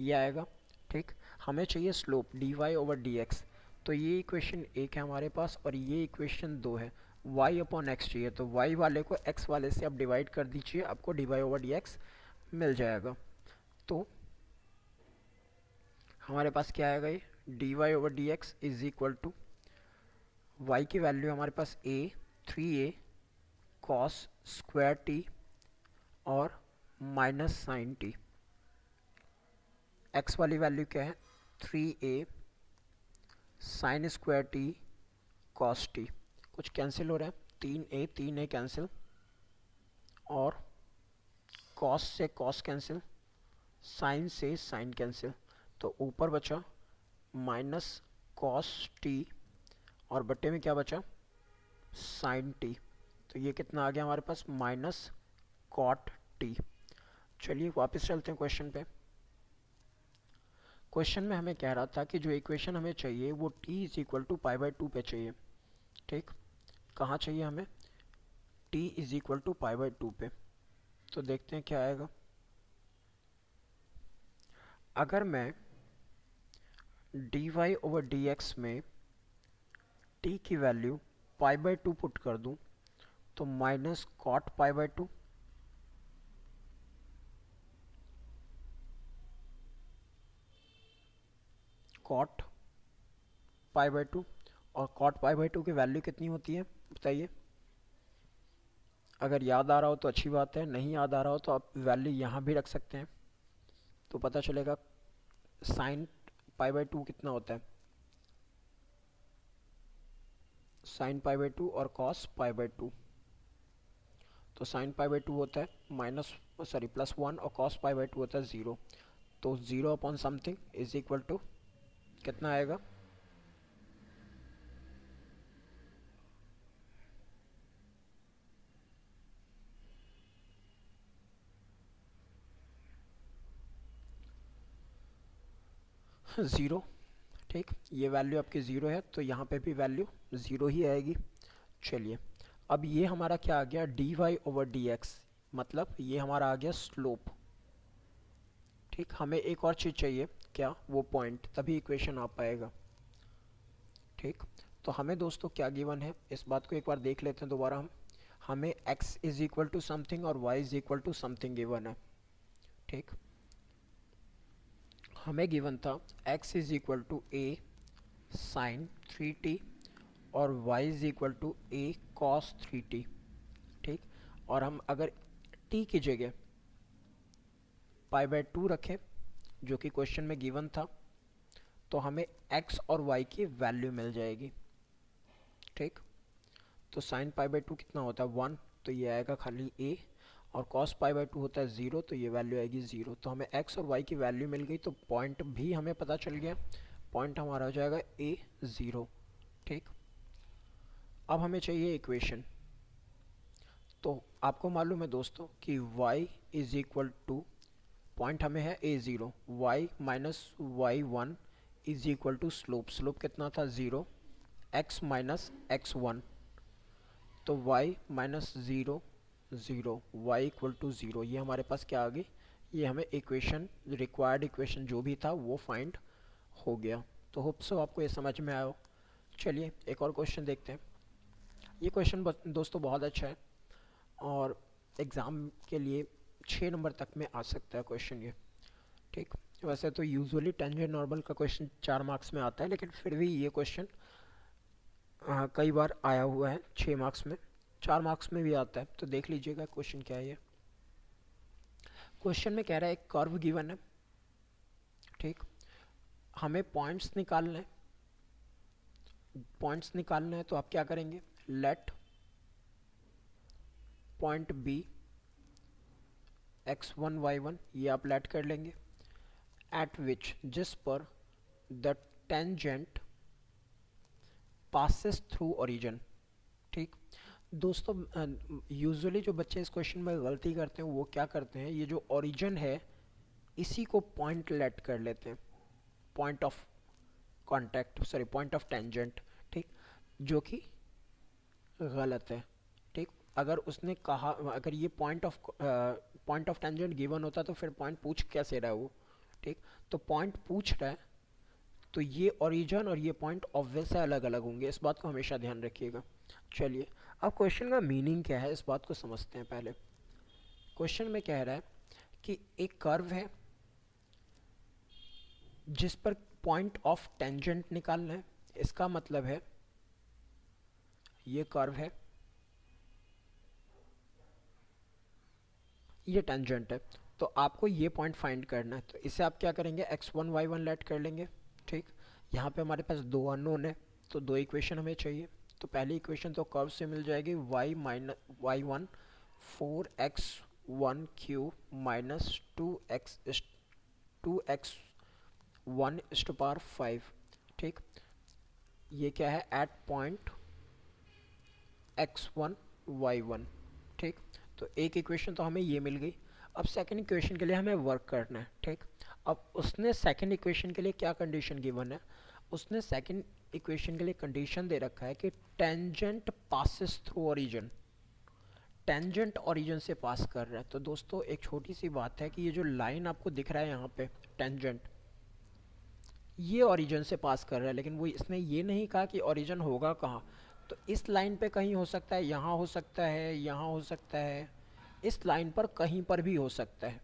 A: ये आएगा। ठीक, हमें चाहिए स्लोप dy ओवर dx। तो ये इक्वेशन एक है हमारे पास और ये इक्वेशन दो है। y अपॉन x चाहिए तो y वाले को x वाले से आप डिवाइड कर दीजिए, आपको dy ओवर dx मिल जाएगा। तो हमारे पास क्या आएगा, ये dy over dx is equal to y की वैल्यू हमारे पास a 3a cos square t और माइनस साइन t। x वाली वैल्यू क्या है 3a sine square t cos t. कुछ कैंसिल हो रहा है, 3a कैंसिल और कॉस से कॉस कैंसिल, साइन से साइन कैंसिल, तो ऊपर बचा माइनस कॉस टी और बट्टे में क्या बचा साइन टी। तो ये कितना आ गया हमारे पास माइनस कॉट टी। चलिए वापस चलते हैं क्वेश्चन पे। क्वेश्चन में हमें कह रहा था कि जो इक्वेशन हमें चाहिए वो t is equal to pi by 2 पे चाहिए। ठीक, कहाँ चाहिए हमें, t is equal to pi by 2 पे। तो देखते हैं क्या आएगा। अगर मैं dy ओवर dx में t की वैल्यू पाई बाई 2 पुट कर दूं तो minus cot pi by 2 cot pi by 2 और कॉट पाई बाई 2 की वैल्यू कितनी होती है बताइए। अगर याद आ रहा हो तो अच्छी बात है, नहीं याद आ रहा हो तो आप वैल्यू यहाँ भी रख सकते हैं तो पता चलेगा साइन पाई बाई 2 कितना होता है, साइन पाई बाई 2 और कॉस पाई बाई 2। तो साइन पाई बाई 2 होता है +1 और कॉस पाई बाई 2 होता है 0। तो 0 upon something is equal to कितना आएगा? ज़ीरो। ठीक, ये वैल्यू आपकी ज़ीरो है तो यहाँ पे भी वैल्यू ज़ीरो ही आएगी। चलिए, अब ये हमारा क्या आ गया, d y over d x, मतलब ये हमारा आ गया स्लोप। ठीक, हमें एक और चीज़ चाहिए, क्या? वो पॉइंट, तभी इक्वेशन आ पाएगा। ठीक, तो हमें दोस्तों क्या गिवन है, इस बात को एक बार देख लेते हैं दोबारा हम। हमें x is equal to something और y is equal to something given है। ठीक, हमें गिवन था x is equal to a sine 3t और y is equal to a cos 3t। ठीक, और हम अगर t की जगह पाई बाय 2 रखें, जो कि क्वेश्चन में गिवन था, तो हमें x और y की वैल्यू मिल जाएगी। ठीक, तो साइन पाई बाय 2 कितना होता है 1, तो ये आएगा खाली a, और कॉस पाई बाय 2 होता है 0, तो ये वैल्यू आएगी 0। तो हमें x और y की वैल्यू मिल गई, तो पॉइंट भी हमें पता चल गया, पॉइंट हमारा हो जाएगा a 0। ठीक, अब हमें चाहिए इक्वेशन। तो आपको मालूम है दोस्तों कि y is equal to, point हमें है a 0, y minus y 1 is equal to slope, slope कितना था 0, x माइनस एक्स 1, तो y minus 0 0, y equal to 0। ये हमारे पास क्या आ गई, ये हमें इक्वेशन, रिक्वायर्ड इक्वेशन जो भी था वो फाइंड हो गया। तो होप सो आपको ये समझ में आया हो। चलिए एक और क्वेश्चन देखते हैं। ये क्वेश्चन दोस्तों बहुत अच्छा है और एग्ज़ाम के लिए 6 नंबर तक में आ सकता है क्वेश्चन ये। ठीक, वैसे तो यूजुअली टेंजेंट नॉर्मल का क्वेश्चन 4 मार्क्स में आता है, लेकिन फिर भी ये क्वेश्चन कई बार आया हुआ है 6 मार्क्स में, 4 मार्क्स में भी आता है। तो देख लीजिएगा क्वेश्चन क्या है ये। क्वेश्चन में कह रहा है एक कर्व गिवन है। ठीक, हमें पॉइंट्स निकालना है, पॉइंट्स निकालना है तो आप क्या करेंगे, let point be x1 y1, ये आप लेट कर लेंगे, एट विच, जिस पर the tangent passes through origin. ठीक, दोस्तों यूजुअली जो बच्चे इस क्वेश्चन में गलती करते हैं वो क्या करते हैं, ये जो ओरिजिन है इसी को पॉइंट लेट कर लेते हैं, point of contact, sorry point of tangent. ठीक, जो कि गलत है। ठीक, अगर उसने कहा, अगर ये पॉइंट ऑफ टेंजेंट गिवन होता तो फिर पॉइंट पूछ कैसे रहा है वो। ठीक, तो पॉइंट पूछ रहा है तो ये ओरिजिन और ये पॉइंट ऑब्वियस है अलग अलग होंगे, इस बात को हमेशा ध्यान रखिएगा। चलिए अब क्वेश्चन का मीनिंग क्या है इस बात को समझते हैं। पहले क्वेश्चन में कह रहा है कि एक कर्व है जिस पर पॉइंट ऑफ टेंजेंट निकालना है। इसका मतलब है ये कर्व है, ये टेंजेंट है, तो आपको ये पॉइंट फाइंड करना है। तो इसे आप क्या करेंगे, x1 y1 लेट कर लेंगे। ठीक, यहाँ पे हमारे पास दो अननोन है तो दो इक्वेशन हमें चाहिए। तो पहली इक्वेशन तो कर्व से मिल जाएगी, y minus y1 4x1 cube minus 2x1 इस टू पावर 5। ठीक, ये क्या है, एट पॉइंट x1 y1। ठीक, तो एक इक्वेशन तो हमें ये मिल गई। अब सेकंड इक्वेशन के लिए हमें वर्क करना है। ठीक, अब उसने सेकंड इक्वेशन के लिए क्या कंडीशन गिवन है, उसने सेकंड इक्वेशन के लिए कंडीशन दे रखा है कि tangent passes through origin, tangent origin से पास कर रहा है। तो दोस्तों एक छोटी सी बात है कि ये जो लाइन आपको दिख रहा है यहाँ पे टेंजेंट, ये ओरिजिन से पास कर रहा है, लेकिन वो इसने ये नहीं कहा कि ओरिजिन होगा कहाँ। तो इस लाइन पे कहीं हो सकता है, यहाँ हो सकता है, यहाँ हो सकता है, इस लाइन पर कहीं पर भी हो सकता है।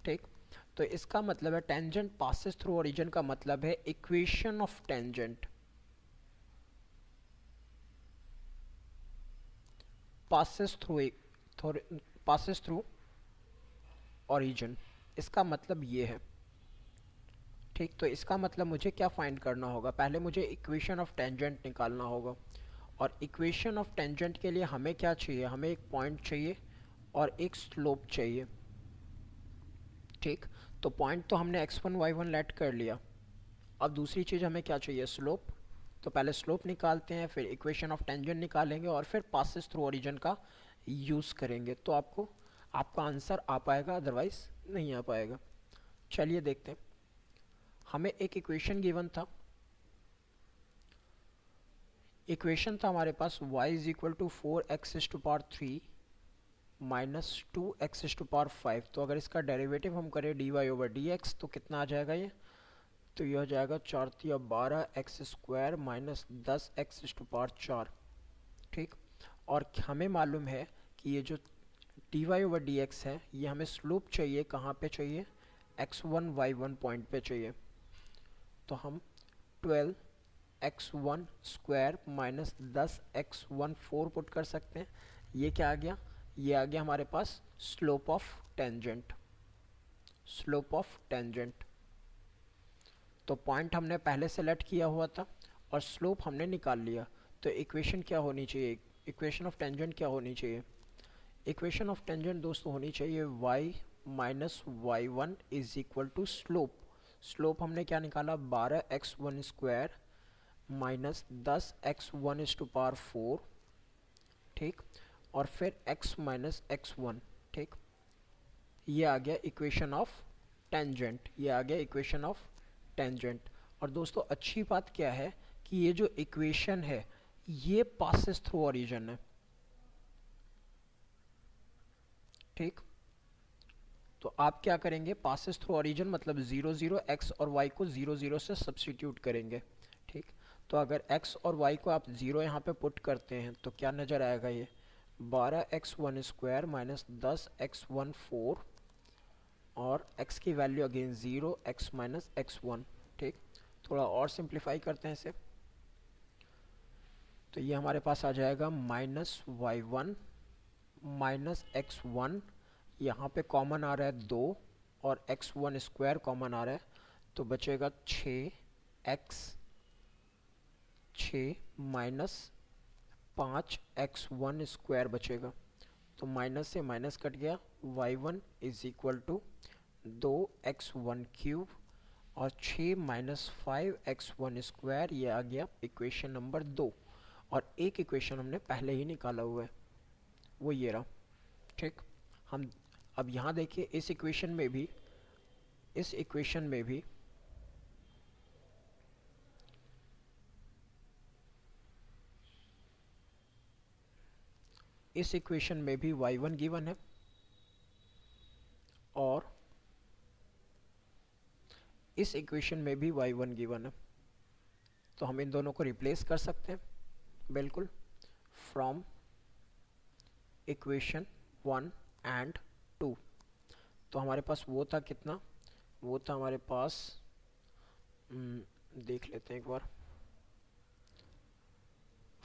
A: ठीक, तो इसका मतलब है टेंजेंट पासेस थ्रू ओरिजिन का मतलब है equation of tangent passes through origin, इसका मतलब ये है। ठीक, तो इसका मतलब मुझे क्या फाइंड करना होगा, पहले मुझे इक्वेशन ऑफ टेंजेंट निकालना होगा। और इक्वेशन ऑफ टेंजेंट के लिए हमें क्या चाहिए, हमें एक पॉइंट चाहिए और एक स्लोप चाहिए। ठीक, तो पॉइंट तो हमने x1 y1 लेट कर लिया। अब दूसरी चीज़ हमें क्या चाहिए, स्लोप। तो पहले स्लोप निकालते हैं, फिर इक्वेशन ऑफ टेंजेंट निकालेंगे और फिर पासेस थ्रू ओरिजिन का यूज़ करेंगे, तो आपका आंसर आ पाएगा, अदरवाइज नहीं आ पाएगा। चलिए देखते हैं। हमें एक इक्वेशन गिवन था, इक्वेशन था हमारे पास y is equal to 4x is to power 3 minus 2x is to power 5। तो अगर इसका डेरिवेटिव हम करें dy ओवर dx तो कितना आ जाएगा ये, तो ये हो जाएगा 4×12 x² minus 10x is to power 4। ठीक, और हमें मालूम है कि ये जो dy ओवर dx है ये हमें स्लोप चाहिए, कहाँ पे चाहिए, x1 y1 पॉइंट पे चाहिए। तो हम 12x1 square minus 10x1 4 put कर सकते हैं। ये क्या आ गया, ये आ गया हमारे पास slope of tangent, slope of tangent. तो पॉइंट हमने पहले सेलेक्ट किया हुआ था और स्लोप हमने निकाल लिया। तो इक्वेशन क्या होनी चाहिए, इक्वेशन ऑफ टेंजेंट क्या होनी चाहिए, इक्वेशन ऑफ टेंजेंट दोस्तों होनी चाहिए y minus y1 is equal to slope. Slope हमने क्या निकाला, 12x1 square minus 10x1 is to power 4। ठीक, और फिर x माइनस x1। ठीक, ये आ गया इक्वेशन ऑफ टेंजेंट, ये आ गया इक्वेशन ऑफ टेंजेंट। और दोस्तों अच्छी बात क्या है कि ये जो इक्वेशन है ये पासेस थ्रू ओरिजिन है। ठीक, तो आप क्या करेंगे, पासेस थ्रू ओरिजिन मतलब 0 0 x और y को 0 0 से सब्स्टिट्यूट करेंगे। ठीक, तो अगर x और y को आप 0 यहाँ पे पुट करते हैं तो क्या नज़र आएगा, ये 12x1 स्क्वायर माइनस 10x1 4 और x की value again 0 x minus x1। ठीक, थोड़ा और सिंप्लीफाई करते हैं इसे, तो ये हमारे पास आ जाएगा माइनस y1 माइनस x1, यहाँ पे कॉमन आ रहा है 2 और x1 स्क्वायर कॉमन आ रहा है, तो बचेगा 6 माइनस 5x1 स्क्वायर बचेगा। तो माइनस से माइनस कट गया, y1 is equal to 2x1 cube और 6 माइनस 5x1 स्क्वायर, ये आ गया इक्वेशन नंबर 2। और एक इक्वेशन हमने पहले ही निकाला हुआ है, वो ये रहा। ठीक, हम अब यहाँ देखिए इस इक्वेशन में भी इस इक्वेशन में भी y1 गिवन है और इस इक्वेशन में भी y1 गिवन है। तो हम इन दोनों को रिप्लेस कर सकते हैं बिल्कुल, फ्रॉम इक्वेशन 1 एंड 2। तो हमारे पास वो था कितना, वो था हमारे पास देख लेते हैं एक बार,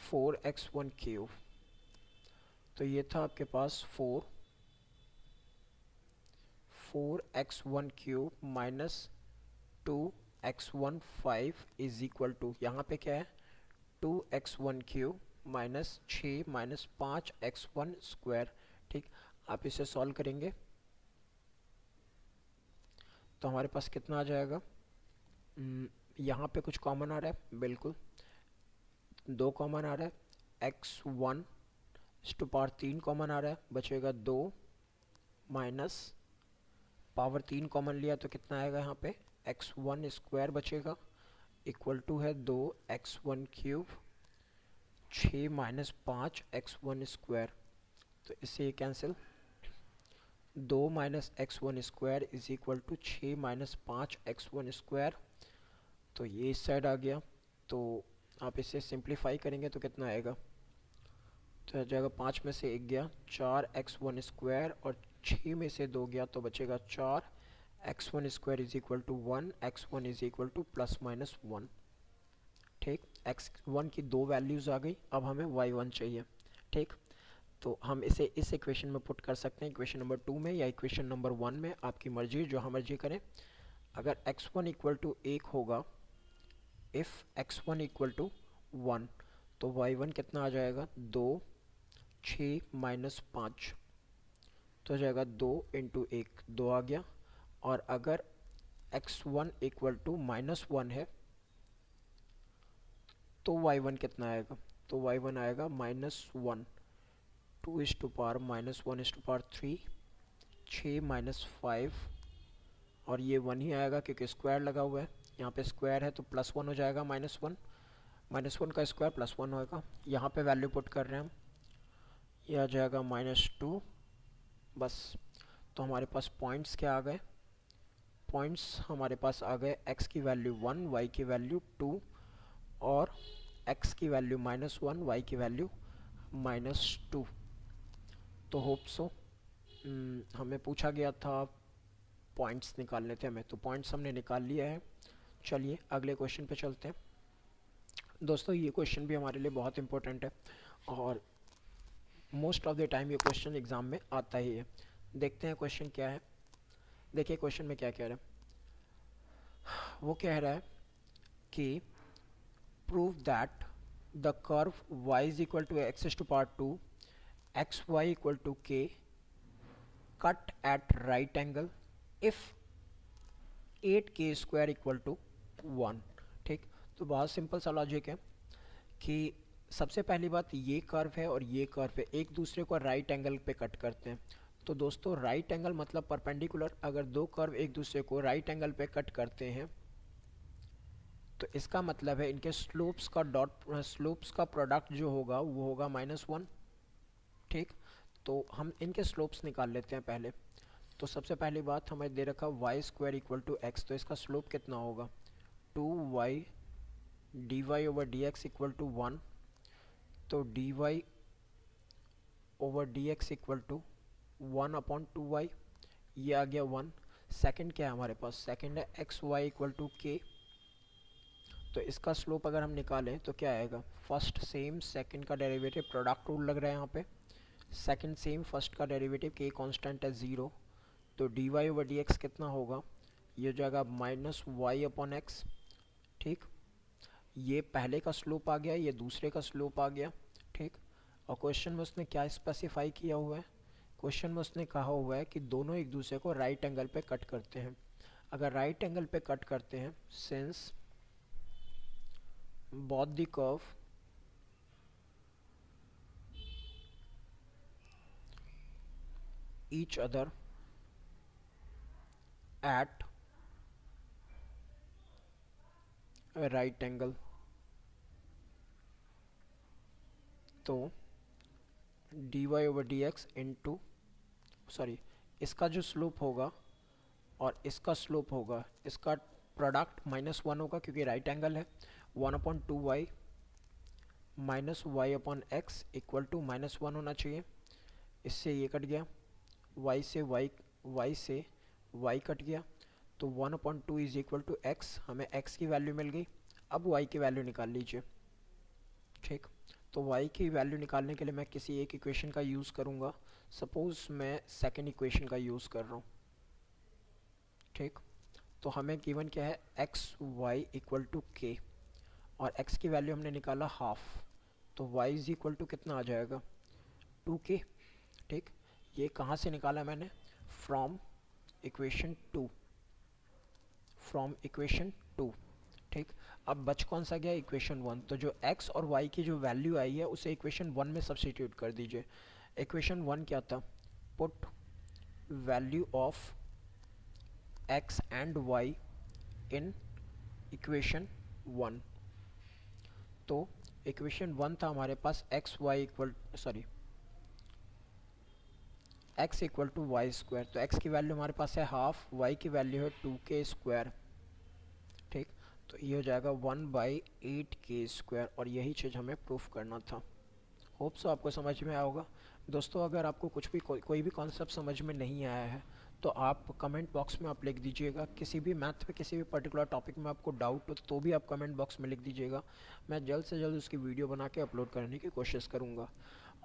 A: 4x1 क्यूब। तो ये था आपके पास 4x1 cube minus 2x1 5 is equal to, यहाँ पे क्या है 2x1 cube minus 6 minus 5x1 square. ठीक, आप इसे सॉल्व करेंगे तो हमारे पास कितना आ जाएगा, यहाँ पे कुछ कॉमन आ रहा है, बिल्कुल 2 कॉमन आ रहा है, x1 टू पावर 3 कॉमन आ रहा है, बचेगा 2 माइनस पावर 3 कॉमन लिया तो कितना आएगा, यहाँ पे x1 स्क्वायर बचेगा इक्वल टू है 2x1 cube 6 minus 5x1 square. तो इससे ये cancel, 2 minus x1 square is equal to 6 minus 5x1 square. तो ये इस साइड आ गया, तो आप इसे सिंप्लीफाई करेंगे तो कितना आएगा, तो आ जाएगा 5 में से 1 गया 4x1 स्क्वायर और 6 में से 2 गया तो बचेगा 4x1 square is equal to 1, x1 is equal to plus minus 1। ठीक, x1 की 2 वैल्यूज़ आ गई, अब हमें y1 चाहिए। ठीक, तो हम इसे इस इक्वेशन में पुट कर सकते हैं, इक्वेशन नंबर 2 में या इक्वेशन नंबर 1 में, आपकी मर्जी, जो हम मर्जी करें। अगर x1 इक्वल टू 1 होगा, इफ़ x1 इक्वल टू 1 तो y1 कितना आ जाएगा, 2 6 माइनस 5, तो हो जाएगा 2 इंटू 1, 2 आ गया। और अगर x1 इक्वल टू -1 है तो y1 कितना आएगा, तो y1 आएगा -1, 2 माइनस 1 इस टू पावर 3, 6 -5, और ये 1 ही आएगा क्योंकि स्क्वायर लगा हुआ है, यहाँ पे स्क्वायर है तो +1 हो जाएगा, -1 का स्क्वायर +1 होएगा। यहाँ पे वैल्यू पुट कर रहे हैं हम, ये आ जाएगा -2 बस। तो हमारे पास पॉइंट्स क्या आ गए, पॉइंट्स हमारे पास आ गए x की वैल्यू 1, y की वैल्यू 2 और x की वैल्यू -1, y की वैल्यू -2। तो होप सो हमें पूछा गया था पॉइंट्स निकालने थे हमें, तो पॉइंट्स हमने निकाल लिया है। चलिए अगले क्वेश्चन पे चलते हैं। दोस्तों ये क्वेश्चन भी हमारे लिए बहुत इंपॉर्टेंट है और मोस्ट ऑफ द टाइम ये क्वेश्चन एग्ज़ाम में आता ही है। देखते हैं क्वेश्चन क्या है। देखिए क्वेश्चन में क्या कह रहा है, वो कह रहा है कि prove that the curve y is equal to x to power 2 x y equal to k cut at right angle if 8k square equal to 1। ठीक, तो बहुत सिंपल सा लॉजिक है कि सबसे पहली बात ये कर्व है और ये कर्व है, एक दूसरे को राइट एंगल पे कट करते हैं। तो दोस्तों राइट एंगल मतलब परपेंडिकुलर, अगर दो कर्व एक दूसरे को राइट एंगल पे कट करते हैं तो इसका मतलब है इनके स्लोप्स का प्रोडक्ट जो होगा वो होगा -1। ठीक, तो हम इनके स्लोप्स निकाल लेते हैं पहले। तो सबसे पहली बात हमें दे रखा y square equal to x, तो इसका स्लोप कितना होगा 2y dy over dx equal to 1, तो dy over dx equal to 1/2y, ये आ गया 1। सेकंड क्या है हमारे पास, सेकंड है x y equal to k, तो इसका स्लोप अगर हम निकालें तो क्या आएगा, फर्स्ट सेम सेकंड का डेरिवेटिव प्रोडक्ट रूल लग रहा है यहाँ पे, सेकंड सेम फर्स्ट का डेरिवेटिव k कांस्टेंट है 0, तो dy ओवर dx कितना होगा, ये हो जाएगा -y/x। ठीक, ये पहले का स्लोप आ गया, ये दूसरे का स्लोप आ गया। ठीक, और क्वेश्चन में उसने क्या स्पेसिफाई किया हुआ है, क्वेश्चन में उसने कहा हुआ है कि दोनों एक दूसरे को राइट एंगल पे कट करते हैं। अगर राइट एंगल पे कट करते हैं, since both the curve each other at a right angle, तो dy ओवर dx इंटू इसका जो स्लोप होगा और इसका स्लोप होगा, इसका प्रोडक्ट -1 होगा क्योंकि राइट एंगल है, 1/2y minus y/x equal to -1 होना चाहिए। इससे ये कट गया, y से y कट गया, तो 1/2 इज इक्वल टू x, हमें x की वैल्यू मिल गई। अब y की वैल्यू निकाल लीजिए। ठीक, तो y की वैल्यू निकालने के लिए मैं किसी एक इक्वेशन का यूज़ करूँगा, सपोज मैं सेकेंड इक्वेशन का यूज़ कर रहा हूँ। ठीक, तो हमें गिवन क्या है, x y equal to k, और x की वैल्यू हमने निकाला हाफ, तो y इज इक्वल टू कितना आ जाएगा 2k। ठीक, ये कहाँ से निकाला मैंने, फ्रॉम इक्वेशन 2। ठीक, अब बच कौन सा गया, इक्वेशन 1, तो जो x और y की जो वैल्यू आई है उसे इक्वेशन 1 में सब्स्टिट्यूट कर दीजिए। इक्वेशन 1 क्या था, put value of x and y in equation 1। तो इक्वेशन 1 था हमारे पास x equal to y square, तो x की वैल्यू हमारे पास है हाफ, y की वैल्यू है 2k स्क्वायर। ठीक, तो ये हो जाएगा 1/8k स्क्वायर, और यही चीज़ हमें प्रूफ करना था। होप सो आपको समझ में आया होगा। दोस्तों अगर आपको कुछ भी कोई भी कॉन्सेप्ट समझ में नहीं आया है तो आप कमेंट बॉक्स में आप लिख दीजिएगा। किसी भी मैथ पे किसी भी पर्टिकुलर टॉपिक में आपको डाउट हो तो भी आप कमेंट बॉक्स में लिख दीजिएगा, मैं जल्द से जल्द उसकी वीडियो बना के अपलोड करने की कोशिश करूँगा।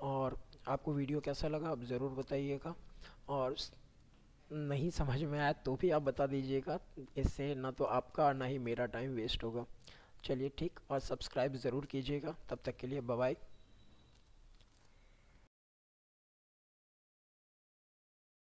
A: और आपको वीडियो कैसा लगा आप ज़रूर बताइएगा, और नहीं समझ में आया तो भी आप बता दीजिएगा, इससे ना तो आपका और ना ही मेरा टाइम वेस्ट होगा। चलिए ठीक, और सब्सक्राइब ज़रूर कीजिएगा। तब तक के लिए बाय बाय।